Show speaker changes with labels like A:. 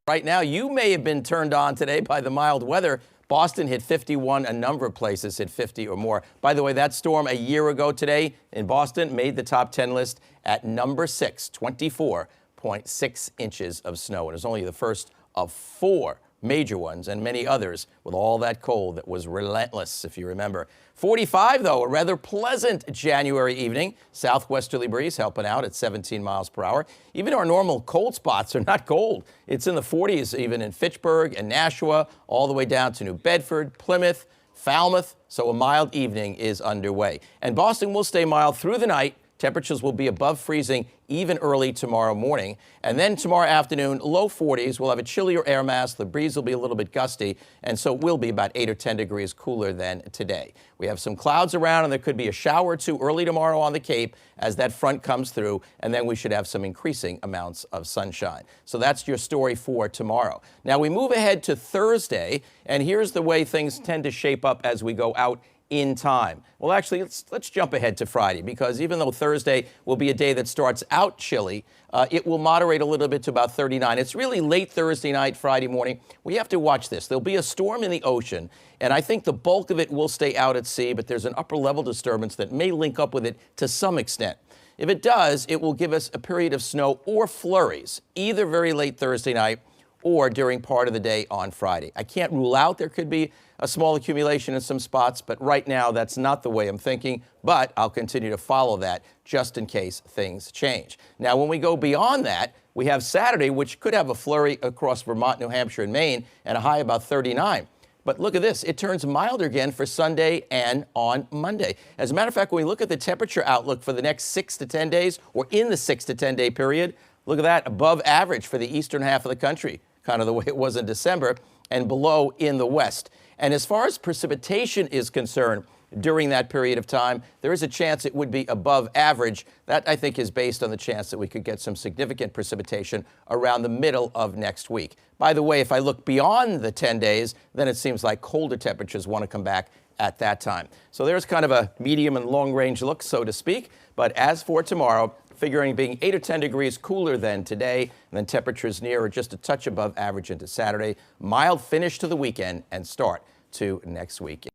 A: Right now, you may have been turned on today by the mild weather. Boston hit 51. A number of places hit 50 or more. By the way, that storm a year ago today in Boston made the top 10 list at number 6, 24.6 inches of snow. And it was only the first of 4 major ones and many others with all that cold that was relentless, if you remember. 45, though, a rather pleasant January evening. Southwesterly breeze helping out at 17 miles per hour. Even our normal cold spots are not cold. It's in the 40s even in Fitchburg and Nashua, all the way down to New Bedford, Plymouth, Falmouth. So a mild evening is underway. And Boston will stay mild through the night. Temperatures will be above freezing even early tomorrow morning. And then tomorrow afternoon, low 40s. We'll have a chillier air mass. The breeze will be a little bit gusty, and so it will be about 8 or 10 degrees cooler than today. We have some clouds around, and there could be a shower or two early tomorrow on the Cape as that front comes through, and then we should have some increasing amounts of sunshine. So that's your story for tomorrow. Now we move ahead to Thursday, and here's the way things tend to shape up as we go out in time. Well, actually, let's jump ahead to Friday, because even though Thursday will be a day that starts out chilly, it will moderate a little bit to about 39. It's really late Thursday night, Friday morning. We have to watch this. There'll be a storm in the ocean, and I think the bulk of it will stay out at sea, but there's an upper level disturbance that may link up with it to some extent. If it does, it will give us a period of snow or flurries, either very late Thursday night or during part of the day on Friday. I can't rule out there could be a small accumulation in some spots, but right now that's not the way I'm thinking, but I'll continue to follow that just in case things change. Now, when we go beyond that, we have Saturday, which could have a flurry across Vermont, New Hampshire, and Maine, and a high about 39. But look at this. It turns milder again for Sunday and on Monday. As a matter of fact, when we look at the temperature outlook for the next 6 to 10 days, or in the 6 to 10 day period, look at that, above average for the eastern half of the country, kind of the way it was in December, and below in the west. And as far as precipitation is concerned, during that period of time, there is a chance it would be above average. That, I think, is based on the chance that we could get some significant precipitation around the middle of next week. By the way, if I look beyond the 10 days, then it seems like colder temperatures want to come back at that time. So there's kind of a medium and long range look, so to speak. But as for tomorrow, figuring being 8 or 10 degrees cooler than today, and then temperatures near or just a touch above average into Saturday. Mild finish to the weekend and start to next week.